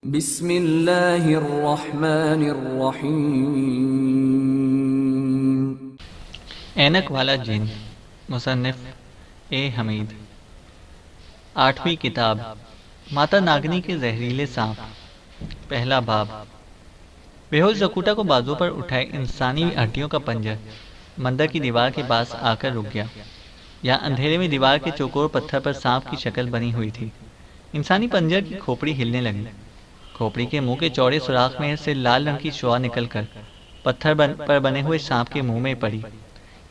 बिस्मिल्लाहिर्रहमानिर्रहीम। ऐनक वाला जिन, मुसन्निफ ए हमीद। आठवीं किताब, माता नागनी के जहरीले सांप। पहला बाब। बेहोश जकूटा को बाजू पर उठाए इंसानी हड्डियों का पंजर मंदिर की दीवार के पास आकर रुक गया। यहाँ अंधेरे में दीवार के चौकोर पत्थर पर सांप की शक्ल बनी हुई थी। इंसानी पंजर की खोपड़ी हिलने लगी। खोपड़ी के मुंह के चौड़े सुराख में से लाल रंग की शुआ निकलकर पत्थर पर बने हुए सांप के मुंह में पड़ी।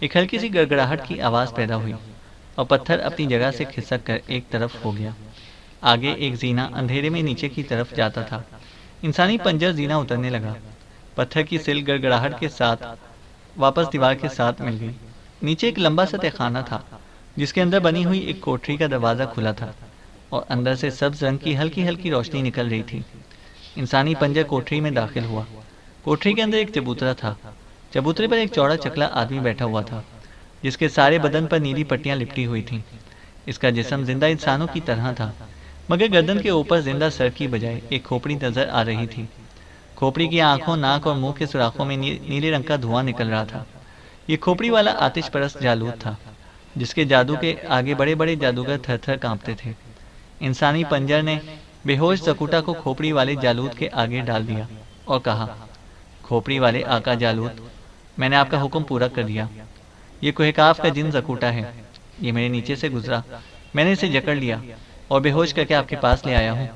एक हल्की सी गड़गड़ाहट की आवाज़ पैदा हुई और पत्थर अपनी जगह से खिसक कर एक तरफ हो गया। आगे एक जीना अंधेरे में नीचे की तरफ जाता था। इंसानी पंजर जीना उतरने लगा। पत्थर की सिल गड़गड़ाहट के साथ वापस दीवार के साथ मिल गई। नीचे एक लंबा सा तहखाना था जिसके अंदर बनी हुई एक कोठरी का दरवाज़ा खुला था और अंदर से सब्ज रंग की हल्की हल्की रोशनी निकल रही थी। इंसानी पंजर कोठरी में दाखिल हुआ। कोठरी के अंदर एक चबूतरा था। चबूतरे पर एक चौड़ा चकला आदमी बैठा हुआ था जिसके सारे बदन पर नीली पट्टियां लिपटी हुई थीं। इसका जिस्म जिंदा इंसानों की तरह था, मगर गर्दन के ऊपर जिंदा सर की बजाय एक खोपड़ी नजर आ रही थी। खोपड़ी की आंखों, नाक और मुंह के सुराखों में नीले रंग का धुआं निकल रहा था। ये खोपड़ी वाला आतिश परस्त जालूद था जिसके जादू के आगे बड़े बड़े जादूगर थर थर कांपते थे। इंसानी पंजर ने बेहोश जकूटा को खोपड़ी वाले जालूद के आगे डाल दिया और कहा, खोपड़ी वाले आका जालूद, मैंने आपका हुक्म पूरा कर दिया। ये कुहकाफ का जिन जकूटा है। ये मेरे नीचे से गुजरा, मैंने इसे जकड़ लिया और बेहोश करके आपके पास ले आया हूँ।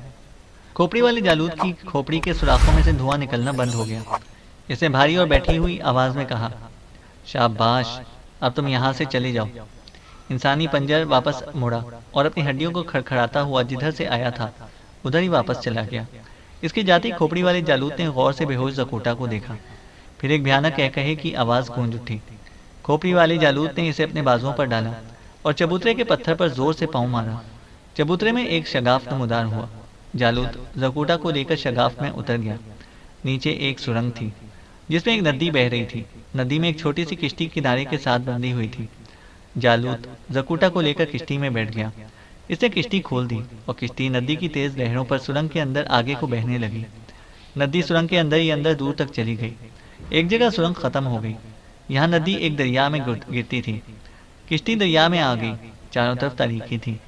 खोपड़ी वाले जालूद की खोपड़ी के सुराखों में से धुआं निकलना बंद हो गया। इसने भारी और बैठी हुई आवाज़ में कहा, शाबाश, अब तुम यहाँ से चले जाओ। इंसानी पंजर वापस मुड़ा और अपनी हड्डियों को खड़खड़ाता हुआ जिधर से आया था उधर ही वापस चला गया। इसके जाते खोपड़ी वाले जालूद ने गौर से बेहोश जकूटा को देखा। फिर एक भयानक कहकहे की आवाज़ गूंज उठी। खोपड़ी वाले जालूद ने इसे अपने बाजुओं पर डाला और चबूतरे के पत्थर पर जोर से पाँव मारा। चबूतरे में एक शगाफ नमूदार हुआ। जालूद जकूटा को लेकर शगाफ में उतर गया। नीचे एक सुरंग थी जिसमें एक नदी बह रही थी। नदी में एक छोटी सी किश्ती किनारे के साथ बंधी हुई थी। जालूद जकूटा को लेकर किश्ती में बैठ गया। इसने किश्ती खोल दी और किश्ती नदी की तेज लहरों पर सुरंग के अंदर आगे को बहने लगी। नदी सुरंग के अंदर ही अंदर दूर तक चली गई। एक जगह सुरंग खत्म हो गई। यहाँ नदी एक दरिया में गिरती थी। किश्ती दरिया में आ गई। चारों तरफ तारीकी थी।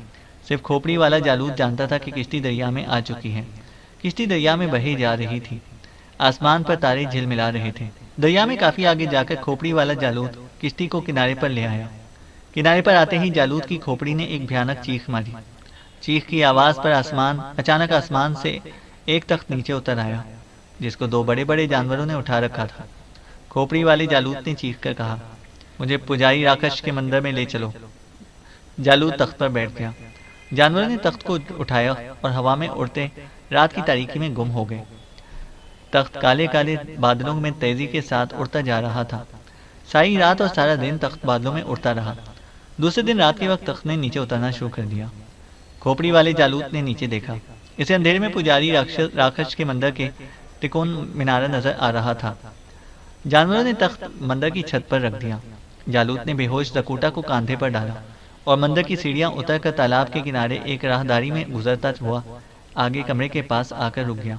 सिर्फ खोपड़ी वाला जालूद जानता था कि किश्ती दरिया में आ चुकी है। किश्ती दरिया में बही जा रही थी। आसमान पर तारे झिलमिला रहे थे। दरिया में काफी आगे जाकर खोपड़ी वाला जालूद किश्ती को किनारे पर ले आया। किनारे पर आते ही जालूद की खोपड़ी ने एक भयानक चीख मारी। चीख की आवाज पर अचानक आसमान से एक तख्त नीचे उतर आया जिसको दो बड़े बड़े जानवरों ने उठा रखा था। खोपड़ी वाले जालूद ने चीख कर कहा, मुझे पुजारी राक्षस के मंदिर में ले चलो। जालूद तख्त पर बैठ गया। जानवरों ने तख्त को उठाया और हवा में उड़ते रात की तारीकी में गुम हो गए। तख्त काले काले बादलों में तेजी के साथ उड़ता जा रहा था। सारी रात और सारा दिन तख्त बादलों में उड़ता रहा। दूसरे दिन रात के वक्त तख्त ने नीचे उतरना शुरू कर दिया। खोपड़ी वाले जालूद ने नीचे देखा। इसे अंधेरे में पुजारी राक्षस के मंदिर के तिकोन मीनारा नजर आ रहा था। जानवरों ने तख्त मंदिर की छत पर रख दिया। जालूद ने बेहोश जकूटा को कांधे पर डाला और मंदिर की सीढ़ियां उतरकर तालाब के किनारे एक राहदारी में गुजरता हुआ आगे कमरे के पास आकर रुक गया।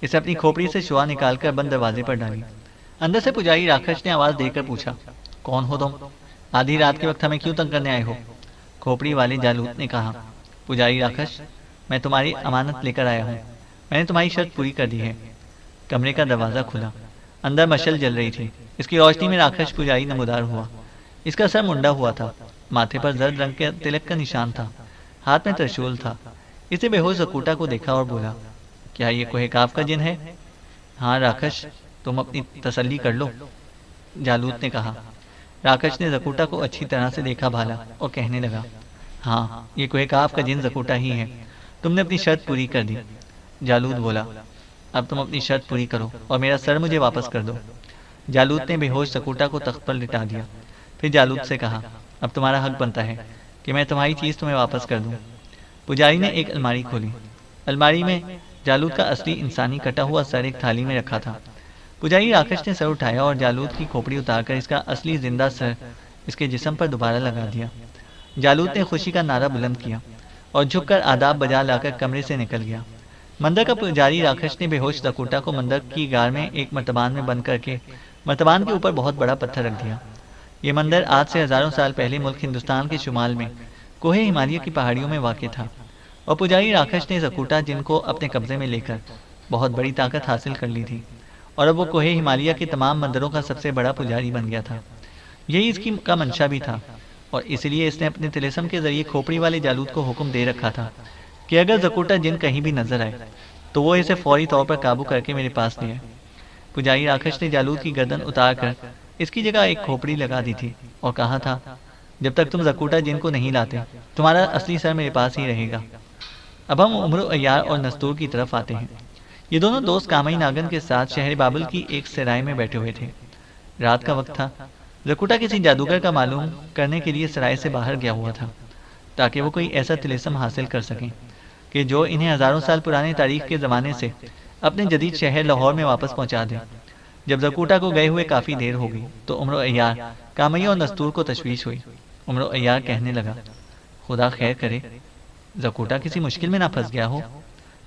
इसे अपनी खोपड़ी से शुआ निकालकर बंद दरवाजे पर डाली। अंदर से पुजारी राक्षस ने आवाज देकर पूछा, कौन हो तुम? आधी रात के वक्त हमें क्यों तंग करने आए हो? खोपड़ी वाले जालूद ने कहा, पुजारी राक्षस, मैं तुम्हारी अमानत लेकर आया हूँ। मैंने तुम्हारी शर्त पूरी कर दी है। कमरे का दरवाज़ा खुला। अंदर मशल जल रही थी। इसकी रोशनी में राक्षस पुजारी नमूदार हुआ। इसका सर मुंडा हुआ था। माथे पर जर्द रंग के तिलक का निशान था। हाथ में त्रिशूल था। इसे बेहोश जकूटा को देखा और बोला, क्या ये कुहकाफ का जिन है? हाँ राक्षस, तुम अपनी तसल्ली कर लो, जालूद ने कहा। राक्षस ने जकूटा को अच्छी तरह से देखा भाला और कहने लगा, हाँ, ये कुहकाफ का जिन जकूटा ही है। तुमने अपनी शर्त पूरी कर दी। जालूद बोला, अब तुम अपनी शर्त पूरी करो और मेरा सर मुझे वापस कर दो। जालूद ने बेहोश जकूटा को तख्त पर लिटा दिया। फिर जालूद से कहा, अब तुम्हारा हक बनता है कि मैं तुम्हारी चीज़ तुम्हें वापस कर दूँ। पुजारी ने एक अलमारी खोली। अलमारी में जालूद का असली इंसानी कटा हुआ सर एक थाली में रखा था। पुजारी राक्षस ने सर उठाया और जालूद की खोपड़ी उतारकर इसका असली जिंदा सर इसके जिस्म पर दोबारा लगा दिया। जालूद ने खुशी का नारा बुलंद किया और झुककर आदाब बजा लाकर कमरे से निकल गया। मंदिर का पुजारी राक्षस ने बेहोश जकूटा को मंदिर की गार में एक मर्तबान में बंद करके मर्तबान के ऊपर बहुत बड़ा पत्थर रख दिया। ये मंदिर आज से हजारों साल पहले मुल्क हिंदुस्तान के शुमाल में कोहे हिमालय की पहाड़ियों में वाक़ था, और पुजारी राक्षस ने जकूटा जिनको अपने कब्जे में लेकर बहुत बड़ी ताकत हासिल कर ली थी, और अब वो कोहे हिमालय के तमाम मंदिरों का सबसे बड़ा पुजारी बन गया था। यही इसकी का मंशा भी था, और इसलिए इसने अपने तिलिस्म के जरिए खोपड़ी वाले जालूद को हुक्म दे रखा था कि अगर जकूटा जिन कहीं भी नजर आए तो वो इसे फौरी तौर पर काबू करके मेरे पास ले आए। पुजारी राक्षस ने जालूद की गर्दन उतार कर इसकी जगह एक खोपड़ी लगा दी थी और कहा था, जब तक तुम जकूटा जिन को नहीं लाते तुम्हारा असली सर मेरे पास ही रहेगा। अब हम उम्र अय्यार और नस्तूर की तरफ आते हैं। ये दोनों दोस्त कामई नागन के साथ शहर बाबुल की एक सराय में बैठे हुए थे। रात का वक्त था। जकूटा किसी जादूगर का मालूम करने के लिए सराय से बाहर गया हुआ था, ताकि वो कोई ऐसा तिलिस्म हासिल कर सकें कि जो इन्हें हजारों साल पुराने तारीख के ज़माने से अपने जदीद शहर लाहौर में वापस पहुंचा दे। जब जकूटा को गए हुए काफ़ी देर हो गई तो उम्र अय्यार, कामैया और नस्तूर को तशवीश हुई। उम्र अय्यार कहने लगा, खुदा खैर करे, जकूटा किसी मुश्किल में ना फंस गया हो।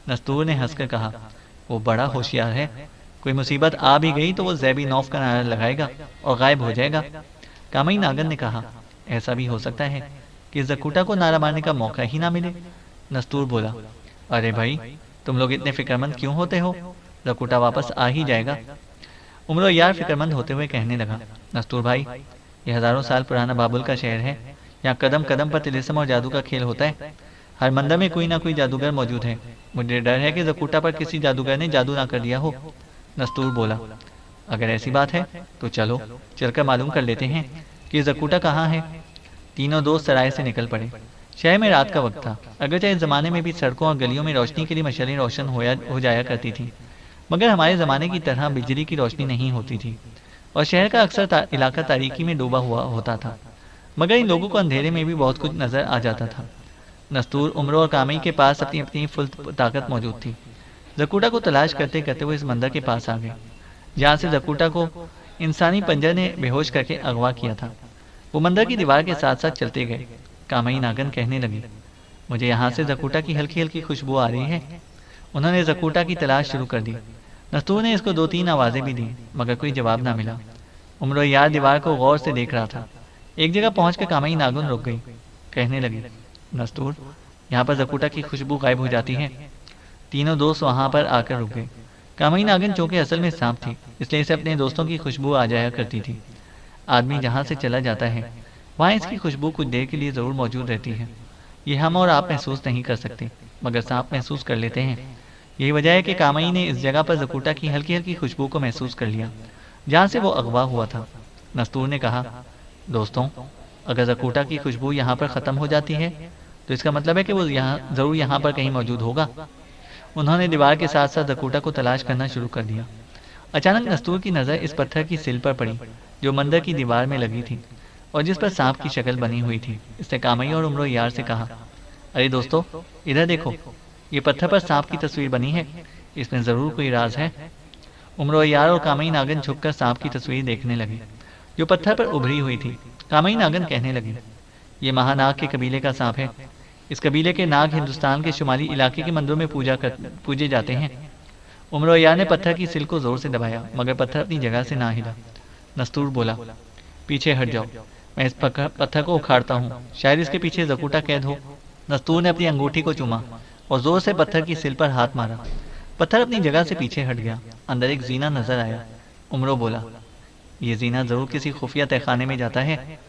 नस्तूर ने हंसकर कहा, वो बड़ा होशियार है, कोई मुसीबत आ भी गई तो वो ज़ैबी नौफ का नारा लगाएगा और गायब हो जाएगा। कामई नागन ने कहा, ऐसा भी हो सकता है कि जकूटा को नारा मारने का मौका ही ना मिले। नस्तूर बोला, अरे भाई, तुम लोग इतने फिक्रमंद क्यों होते हो, जकूटा वापस आ ही जाएगा। उम्र यार फिक्रमंद होते हुए कहने लगा, नस्तूर भाई, ये हजारों साल पुराना बाबुल का शहर है। यहाँ कदम कदम पर तिलिस्म और जादू का खेल होता है। हर मंदिर में कोई ना कोई जादूगर मौजूद है। मुझे डर है कि जकूटा पर किसी जादूगर ने जादू ना कर दिया हो। नस्तूर बोला, अगर ऐसी बात है तो चलो चलकर मालूम कर लेते हैं कि जकूटा कहाँ है। तीनों दोस्त सराय से निकल पड़े। शहर में रात का वक्त था। अगरचे इस जमाने में भी सड़कों और गलियों में रोशनी के लिए मशालें रोशन हो जाया करती थी, मगर हमारे ज़माने की तरह बिजली की रोशनी नहीं होती थी, और शहर का अक्सर इलाका तारीकी में डूबा हुआ होता था। मगर इन लोगों को अंधेरे में भी बहुत कुछ नजर आ जाता था। नस्तूर, उम्र और कामई के पास अपनी अपनी फुल ताकत मौजूद थी। जकूटा को तलाश करते करते वो इस मंदिर के पास आ गए, जहाँ से जकूटा को इंसानी पंजर ने बेहोश करके अगवा किया था। वो मंदिर की दीवार के साथ साथ चलते गए। कामई नागन कहने लगी, मुझे यहाँ से जकूटा की हल्की हल्की खुशबू आ रही है। उन्होंने जकूटा की तलाश शुरू कर दी। नस्तूर ने इसको 2-3 आवाज़ें भी दी, मगर कोई जवाब ना मिला। उम्र यार दीवार को गौर से देख रहा था। एक जगह पहुंचकर कामई नागन रुक गई। कहने लगी, नस्तूर, यहाँ पर जकूटा की खुशबू गायब हो जाती है। तीनों दोस्त वहाँ पर आकर रुक गए। कामई नागन चूंकि असल में सांप थी, इसलिए इसे अपने दोस्तों की खुशबू आ जाया करती थी। आदमी जहाँ से चला जाता है वहाँ इसकी खुशबू कुछ देर के लिए ज़रूर मौजूद रहती है। ये हम और आप महसूस नहीं कर सकते, मगर सांप महसूस कर लेते हैं। यही वजह है कि कामई ने इस जगह पर जकूटा की हल्की हल्की खुशबू को महसूस कर लिया, जहाँ से वो अगवा हुआ था। नस्तूर ने कहा, दोस्तों, अगर जकूटा की खुशबू यहाँ पर ख़त्म हो जाती है तो इसका मतलब है कि वो ज़रूर यहाँ पर कहीं मौजूद होगा। उन्होंने दीवार के साथ साथ जकूटा को तलाश करना शुरू कर दिया। अचानक नस्तूर की नज़र इस पत्थर की सिल पर पड़ी जो मंदिर की दीवार में लगी थी और जिस पर सांप की शक्ल बनी हुई थी। इसने कामई और उम्र यार से कहा, अरे दोस्तों, इधर देखो, ये पत्थर पर सांप की तस्वीर बनी है, इसमें ज़रूर कोई राज है। उम्र यार और कामई नागन झुककर सांप की तस्वीर देखने लगे जो पत्थर पर उभरी हुई थी। कामई नागन कहने लगी, ये महानाग के कबीले का सांप है। इस कबीले के नाग हिंदुस्तान के शुमाली इलाके के मंदिरों में पूजे जाते हैं। उम्र यार ने पत्थर की सिल को जोर से दबाया, मगर पत्थर अपनी जगह से ना हिला। नस्तूर बोला, पीछे हट जाओ, मैं इस पत्थर को उखाड़ता हूँ, शायद इसके पीछे जकूटा कैद हो। नस्तूर ने अपनी अंगूठी को चूमा और जोर से पत्थर की सिल पर हाथ मारा। पत्थर अपनी जगह से पीछे हट गया। अंदर एक जीना नजर आया। उम्रो बोला, ये जीना जरूर किसी खुफिया तहखाने में जाता है।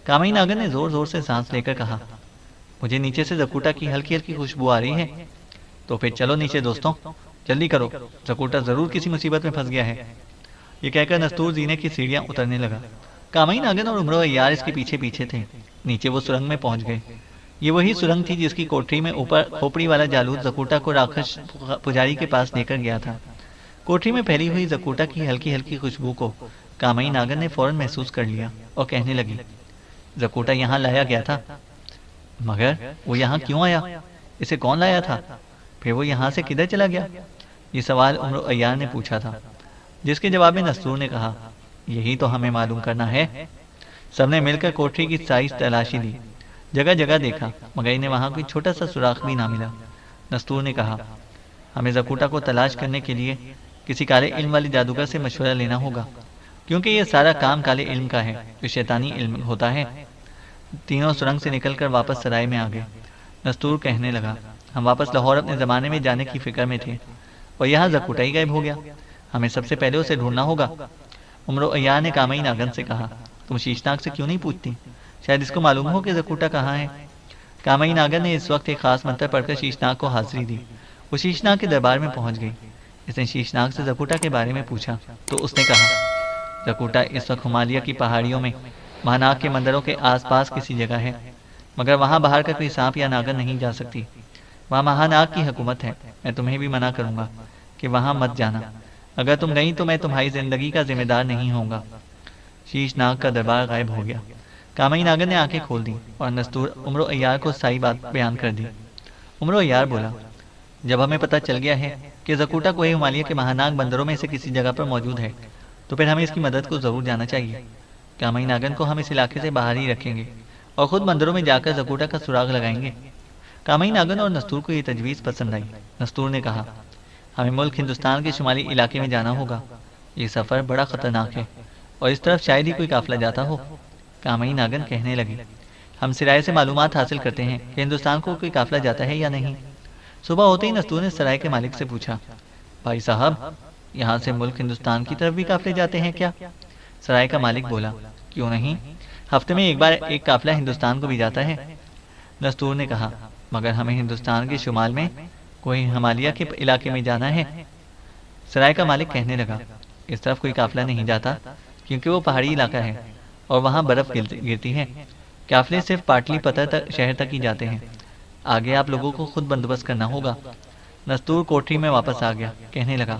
कामई नागन ने जोर जोर से सांस लेकर कहा, मुझे नीचे से जकूटा की हल्की हल्की खुशबू आ रही है। तो फिर चलो नीचे दोस्तों, जल्दी करो, जकूटा जरूर किसी मुसीबत में फंस गया है। ये कहकर नस्तूर जीने की सीढ़ियां उतरने लगा। कामई नागन और उम्र यार इसके पीछे पीछे थे। नीचे वो सुरंग में पहुंच गए। ये वही सुरंग थी जिसकी कोठरी में ऊपर खोपड़ी वाला जालूद जकूटा को राक्षस पुजारी के पास लेकर गया था। कोठरी में फैली हुई जकूटा की हल्की हल्की खुशबू को कामई नागन ने फौरन महसूस कर लिया और कहने लगी, जकूटा यहाँ लाया गया था, मगर वो यहाँ क्यों आया? इसे कौन लाया था? फिर वो यहाँ से किधर चला गया? ये सवाल उम्र अय्यार ने पूछा था, जिसके जवाब में नस्तूर ने कहा, यही तो हमें मालूम करना है। सबने मिलकर कोठरी की सारी तलाशी ली, जगह जगह देखा, मगर इन्हें वहाँ कोई छोटा सा सुराख भी ना मिला। नस्तूर ने कहा, हमें जकूटा को तलाश करने के लिए किसी काले इल्म वाले जादूगर से मशवरा लेना होगा, क्योंकि ये सारा काम काले इल्म का है, जो शैतानी इल्म होता है। तीनों सुरंग से निकलकर वापस सराय में आ गए। नस्तूर कहने लगा, हम वापस लाहौर अपने ज़माने में जाने की फिक्र में थे और यहाँ जकूटा ही गायब हो गया। हमें सबसे पहले उसे ढूंढना होगा। उमरो अय्यार ने कामई नागन से कहा, तुम शीशनाग से क्यों नहीं पूछती? शायद इसको मालूम हो कि जकूटा कहाँ है। कामई नागन ने इस वक्त एक खास मंत्र पढ़कर शीशनाग को हाजिरी दी। वो शीशनाग के दरबार में पहुंच गई। इसने शीशनाग से जकूटा के बारे में पूछा तो उसने कहा, जकूटा इस वक्त हिमालय की पहाड़ियों में महानाग के मंदिरों के आसपास किसी जगह है, मगर वहाँ बाहर का कोई सांप या नागर नहीं जा सकती। वहाँ महानाग की हुकूमत है। मैं तुम्हें भी मना करूँगा कि वहाँ मत जाना। अगर तुम गई तो मैं तुम्हारी जिंदगी का जिम्मेदार नहीं होऊंगा। शीशनाग का दरबार गायब हो गया। कामई नागर ने आंखें खोल दी और नस्तूर उमरो अय्यार को सारी बात बयान कर दी। उमरो अय्यार बोला, जब हमें पता चल गया है कि जकूटा कोई हिमालय के महानाग बंदरों में से किसी जगह पर मौजूद है, तो फिर हमें इसकी मदद को जरूर जाना चाहिए। कामई नागन को हम इस इलाके से बाहर ही रखेंगे और खुद मंदिरों में जाकर जकूटा का सुराग लगाएंगे। कामई नागन और नस्तूर को ये तजवीज़ पसंद आई। नस्तूर ने कहा, हमें मुल्क हिंदुस्तान के शुमाली इलाके में जाना होगा। ये सफ़र बड़ा ख़तरनाक है और इस तरफ शायद ही कोई काफिला जाता हो। कामई नागन कहने लगे, हम सिराय से मालूमात हासिल करते हैं कि हिंदुस्तान को कोई काफिला जाता है या नहीं। सुबह होते ही नस्तूर ने सराय के मालिक से पूछा, भाई साहब, यहाँ से मुल्क हिंदुस्तान की तरफ भी काफिले जाते हैं क्या? सराय का मालिक बोला, क्यों नहीं, हफ्ते में एक बार एक काफिला हिंदुस्तान को भी जाता है। नस्तूर ने कहा, मगर हमें हिंदुस्तान के शुमाल में कोई हिमालय के इलाके में जाना है। सराय का मालिक कहने लगा, इस तरफ कोई काफिला नहीं जाता क्योंकि वो पहाड़ी इलाका है और वहाँ बर्फ गिरती है। काफिले सिर्फ पाटलिपुत्र तक शहर तक ही जाते हैं। आगे आप लोगों को खुद बंदोबस्त करना होगा। नस्तूर कोठरी में वापस आ गया। कहने लगा,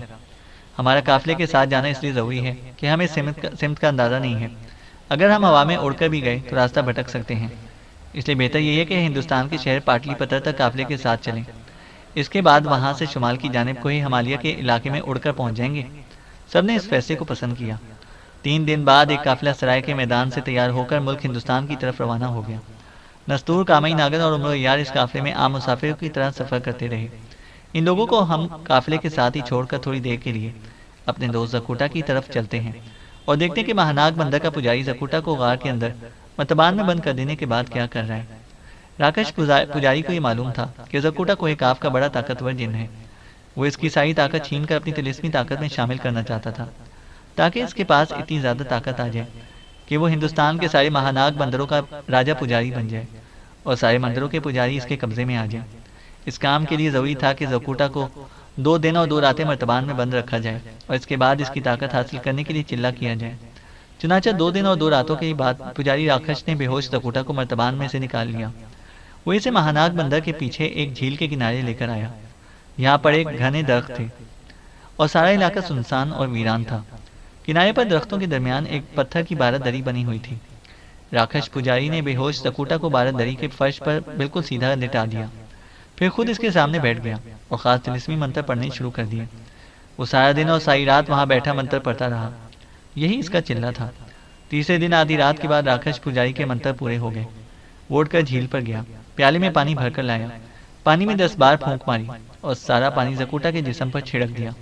हमारा काफिले के साथ जाना इसलिए ज़रूरी है कि हमें सिमत का अंदाज़ा नहीं है। अगर हम हवा में उड़कर भी गए तो रास्ता भटक सकते हैं। इसलिए बेहतर यही है कि हिंदुस्तान के शहर पाटलिपुत्र तक काफिले के साथ चलें। इसके बाद वहाँ से शुमाल की जानिब कोई हिमालय के इलाके में उड़कर पहुँच जाएंगे। सबने इस फैसले को पसंद किया। 3 दिन बाद एक काफिला सराय के मैदान से तैयार होकर मुल्क हिंदुस्तान की तरफ रवाना हो गया। नस्तूर, कामई नागन और उमरो अय्यार इस काफिले में आम मुसाफिरों की तरह सफ़र करते रहे। इन लोगों को हम काफिले के साथ ही छोड़कर थोड़ी देर के लिए अपने दोस्त जकूटा की तरफ चलते हैं और देखते हैं कि महानाग बंदर का पुजारी जकूटा को गार के अंदर मतबान में बंद कर देने के बाद क्या कर रहा है। राकेश पुजारी को ये मालूम था कि जकूटा कोहे काफ का बड़ा ताकतवर जिन है। वो इसकी सारी ताकत छीन कर अपनी तिलिस्मी ताकत में शामिल करना चाहता था, ताकि इसके पास इतनी ज़्यादा ताकत आ जाए कि वो हिंदुस्तान के सारे महानाग बंदरों का राजा पुजारी बन जाए और सारे मंदिरों के पुजारी इसके कब्जे में आ जाए। इस काम के लिए ज़रूरी था कि जकूटा को 2 दिन और 2 रातें मर्तबान में बंद रखा जाए और इसके बाद इसकी ताकत हासिल करने के लिए चिल्ला किया जाए। चुनाचा 2 दिन और 2 रातों के बाद पुजारी राक्षस ने बेहोश जकूटा को मर्तबान में से निकाल लिया। वो इसे महानाग बंदर के पीछे एक झील के किनारे लेकर आया। यहाँ पर एक घने दरख्त थे और सारा इलाका सुनसान और वीरान था। किनारे पर दरख्तों के दरमियान एक पत्थर की बारादरी बनी हुई थी। राक्षस पुजारी ने बेहोश जकूटा को बारादरी के फर्श पर बिल्कुल सीधा लिटा दिया, फिर खुद इसके सामने बैठ गया और खास तिलिस्मी मंत्र पढ़ने शुरू कर दिए। वो सारा दिन और सारी रात वहाँ बैठा मंत्र पढ़ता रहा। यही इसका चिल्ला था। तीसरे दिन आधी रात के बाद राक्षस पुजारी के मंत्र पूरे हो गए। वो उठकर झील पर गया, प्याले में पानी भरकर लाया, पानी में 10 बार फूंक मारी और सारा पानी जकूटा के जिस्म पर छिड़क दिया।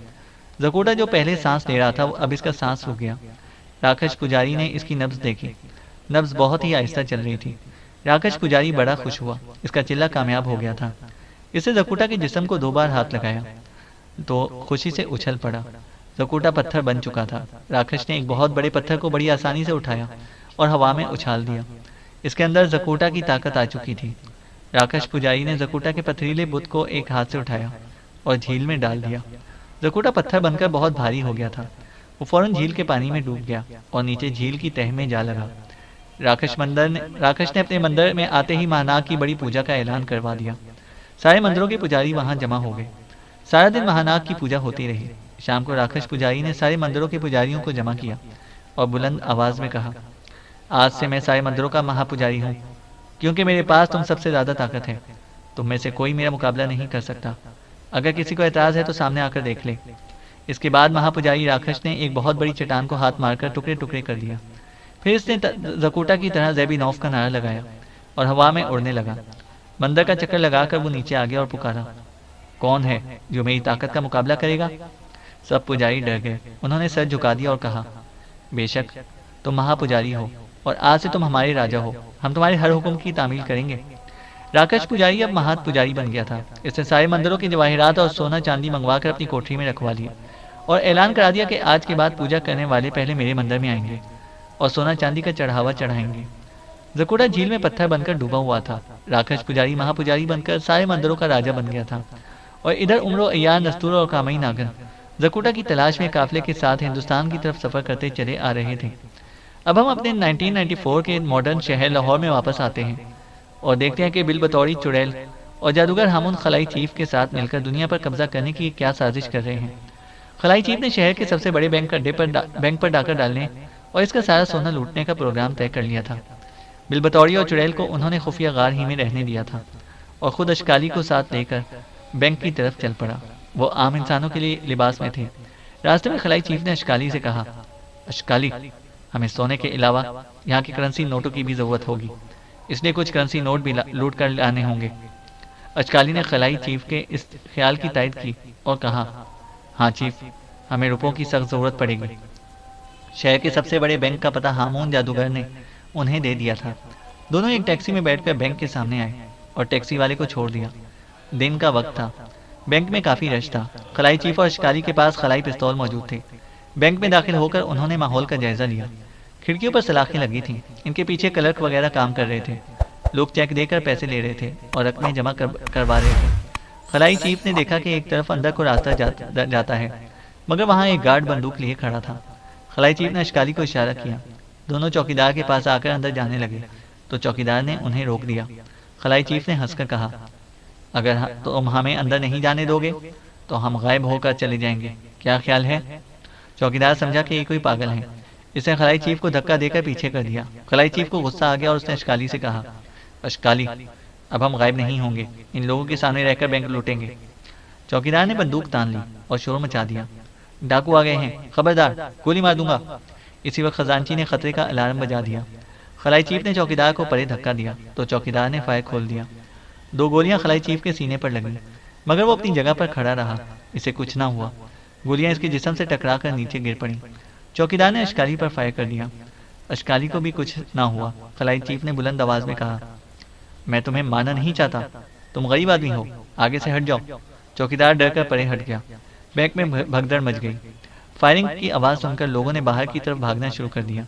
जकूटा जो पहले सांस ले रहा था, अब इसका सांस रुक गया। राक्षस पुजारी ने इसकी नब्ज देखी। नब्ज बहुत ही आहिस्ता चल रही थी। राक्षस पुजारी बड़ा खुश हुआ, इसका चिल्ला कामयाब हो गया था। इसने जकूटा के जिस्म को 2 बार हाथ लगाया तो खुशी से उछल पड़ा। जकूटा पत्थर बन चुका था। राक्षस ने एक बहुत बड़े पत्थर को बड़ी आसानी से उठाया और हवा में उछाल दिया। इसके अंदर जकूटा की ताकत आ चुकी थी। राक्षस पुजारी ने जकूटा के पथरीले बुत को एक हाथ से उठाया और झील में डाल दिया। जकूटा पत्थर बनकर बहुत भारी हो गया था। वो फौरन झील के पानी में डूब गया और नीचे झील की तह में जा लगा। राक्षस ने अपने मंदिर में आते ही महानाग की बड़ी पूजा का ऐलान करवा दिया। सारे मंदिरों के पुजारी वहां जमा हो गए। सारा दिन महानाग की पूजा होती रही। शाम को राक्षस पुजारी ने सारे मंदिरों के पुजारियों को जमा किया और बुलंद आवाज में कहा, आज से मैं सारे मंदिरों का महापुजारी हूँ, क्योंकि मेरे पास तुम सबसे ज्यादा ताकत है। तुम में से कोई मेरा मुकाबला नहीं कर सकता। अगर किसी को एतराज है तो सामने आकर देख ले। इसके बाद महापुजारी राक्षस ने एक बहुत बड़ी चट्टान को हाथ मारकर टुकड़े टुकड़े कर दिया। फिर इसने जकूटा की तरह ज़ैबी नौफ का नारा लगाया और हवा में उड़ने लगा। मंदिर का चक्कर लगाकर वो नीचे आ गया और पुकारा, कौन है जो मेरी ताकत का मुकाबला करेगा? सब पुजारी डर गए। उन्होंने सर झुका दिया और कहा, बेशक तुम महापुजारी हो और आज से तुम हमारे राजा हो। हम तुम्हारे हर हुक्म की तामील करेंगे। राकेश पुजारी अब महान पुजारी बन गया था। इसने सारे मंदिरों के जवाहरात और सोना चांदी मंगवा कर अपनी कोठरी में रखवा लिया और ऐलान करा दिया कि आज के बाद पूजा करने वाले पहले मेरे मंदिर में आएंगे और सोना चांदी का चढ़ावा चढ़ाएंगे। जकुड़ा झील में पत्थर बनकर डूबा हुआ था। राकेश पुजारी महापुजारी बनकर सारे मंदिरों का राजा बन गया था और इधर उमरो अय्यार, नस्तूर और कामई नागन जकुटा की तलाश में काफिले के साथ हिंदुस्तान की तरफ सफर करते चले आ रहे थे। अब हम अपने 1994 के मॉडर्न शहर लाहौर में वापस आते हैं और देखते हैं कि बिल बतौरी, चुड़ैल और जादूगर हामुन खलाई चीफ के साथ मिलकर दुनिया पर कब्जा करने की क्या साजिश कर रहे हैं। खलाई चीफ ने शहर के सबसे बड़े बैंक पर डाकर डालने और इसका सारा सोना लूटने का प्रोग्राम तय कर लिया था। बिल बतौरी और चुड़ैल को उन्होंने खुफिया गार ही में रहने दिया था और खुद अशकाली को साथ लेकर बैंक की तरफ चल पड़ा। वो आम इंसानों के लिए लिबास में थे। रास्ते में खलाई चीफ ने अशकाली से कहा, अशकाली, हमें सोने के अलावा यहाँ की करेंसी नोटों की भी ज़रूरत होगी, इसलिए कुछ करेंसी नोट भी लूट कर लाने होंगे। अशकाली ने खलाई चीफ के इस ख्याल की तायद की और कहा, हाँ चीफ, हमें रुपयों की सख्त ज़रूरत पड़ेगी। शहर के सबसे बड़े बैंक का पता हामून जादूगर ने उन्हें दे दिया था। दोनों एक टैक्सी में बैठकर बैंक के सामने आए और टैक्सी वाले को छोड़ दिया। दिन का वक्त था। बैंक में काफ़ी रश था। खलाई चीफ और अशकाली के पास खलाई पिस्तौल मौजूद थे। बैंक में दाखिल होकर उन्होंने माहौल का जायजा लिया। खिड़कियों पर सलाखें लगी थीं। इनके पीछे क्लर्क वगैरह काम कर रहे थे। लोग चेक देकर पैसे ले रहे थे और रकमें जमा करवा रहे थे। खलाई चीफ ने देखा कि एक तरफ अंदर को रास्ता जाता है, मगर वहाँ एक गार्ड बंदूक लिए खड़ा था। खलाई चीफ ने अशकाली को इशारा किया। दोनों चौकीदार के पास आकर अंदर जाने लगे तो चौकीदार ने उन्हें रोक दिया। खलाई चीफ ने हंसकर कहा, अगर तुम हमें अंदर नहीं जाने दोगे तो हम गायब होकर चले जाएंगे, क्या ख्याल है? चौकीदार समझा कि ये कोई पागल है। इसने खलाई चीफ को धक्का देकर पीछे कर दिया। खलाई चीफ को गुस्सा आ गया और उसने अशकाली से कहा, अशकाली, अब हम गायब नहीं होंगे, इन लोगों के सामने रहकर बैंक लूटेंगे। चौकीदार ने बंदूक तान ली और शोर मचा दिया, डाकू आ गए हैं, खबरदार, गोली मार दूंगा। इसी वक्त खजांची ने खतरे का अलार्म बजा दिया। खलाई चीफ ने चौकीदार को परे धक्का दिया तो चौकीदार ने फायर खोल दिया। 2 गोलियां खलाई चीफ के सीने पर लगीं, मगर वो अपनी जगह पर खड़ा रहा। इसे कुछ ना हुआ। गोलियां इसके जिस्म से टकराकर नीचे गिर पड़ी। चौकीदार ने अशकाली पर फायर कर दिया। अशकाली को भी कुछ ना हुआ। खलाई चीफ ने बुलंद आवाज में कहा, मैं तुम्हें मारना नहीं चाहता, तुम गरीब आदमी हो, आगे से हट जाओ। चौकीदार डर कर परे हट गया। बैंक में भगदड़ मच गई। फायरिंग की आवाज़ सुनकर लोगों ने बाहर की तरफ भागना शुरू कर दिया।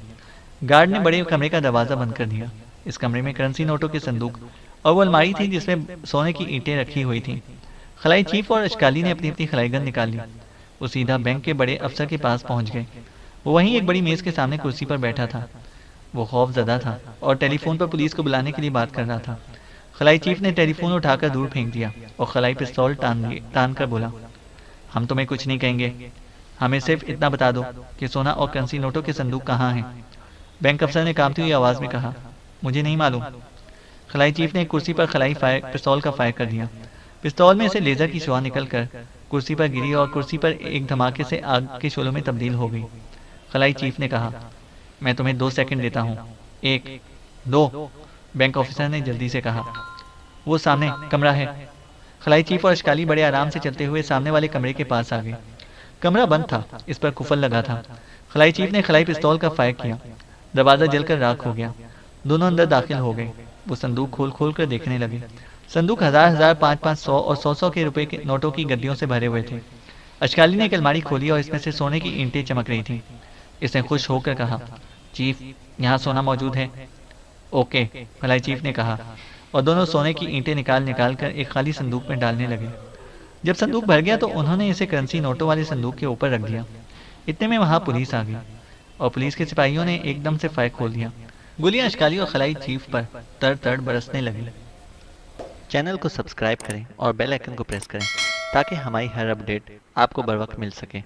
गार्ड ने बड़े कमरे का दरवाज़ा बंद कर दिया। इस कमरे में करेंसी नोटों के संदूक और वो अलमारी थी जिसमें सोने की ईंटें रखी हुई थीं। खलाई चीफ और अशकाली ने अपनी अपनी खलाईगन निकाल ली। वो सीधा बैंक के बड़े अफसर के पास पहुंच गए। वो वहीं एक बड़ी मेज़ के सामने कुर्सी पर बैठा था। वो खौफजदा था और टेलीफोन पर पुलिस को बुलाने के लिए बात कर रहा था। खलाई चीफ ने टेलीफोन उठाकर दूर फेंक दिया और खलाई पिस्तौल तान कर बोला, हम तुम्हें कुछ नहीं कहेंगे, हमें सिर्फ इतना बता दो कि सोना और करेंसी नोटों के संदूक कहाँ हैं। बैंक अफसर ने कांपती हुई आवाज़ में कहा, मुझे नहीं मालूम। खलाई चीफ ने कुर्सी पर खलाई पिस्तौल का फायर कर दिया। पिस्तौल में से लेजर की शुआ निकलकर कुर्सी पर गिरी और कुर्सी पर एक धमाके से आग के शोलों में तब्दील हो गई। खलाई चीफ ने कहा, मैं तुम्हें 2 सेकंड देता हूँ, 1, 2। बैंक ऑफिसर ने जल्दी से कहा, वो सामने कमरा है। खलाई चीफ और अशकाली बड़े आराम से चलते हुए सामने वाले कमरे के पास आ गए। कमरा बंद था, इस पर कुफल लगा था। खलाई चीफ ने खलाई पिस्तौल का फायर किया। दरवाज़ा जलकर राख हो गया। दोनों अंदर दाखिल हो गए। वो संदूक खोल कर देखने लगे। संदूक 1000, 500 और 100 के रुपए के नोटों की गड्डियों से भरे हुए थे। अशकाली ने एक अलमारी खोली और इसमें से सोने की ईंटें चमक रही थीं। इसने खुश होकर कहा, चीफ, यहाँ सोना मौजूद है। ओके, खलाई चीफ ने कहा और दोनों सोने की ईंटें निकाल कर एक खाली संदूक में डालने लगे। जब संदूक भर गया तो उन्होंने इसे करेंसी नोटों वाले संदूक के ऊपर रख दिया। इतने में वहाँ पुलिस आ गई और पुलिस के सिपाहियों ने एकदम से फायर खोल दिया। गोलियां अशकाली और खलाई चीफ पर तड़ बरसने लगी। चैनल को सब्सक्राइब करें और बेल आइकन को प्रेस करें ताकि हमारी हर अपडेट आपको बर वक्त मिल सके।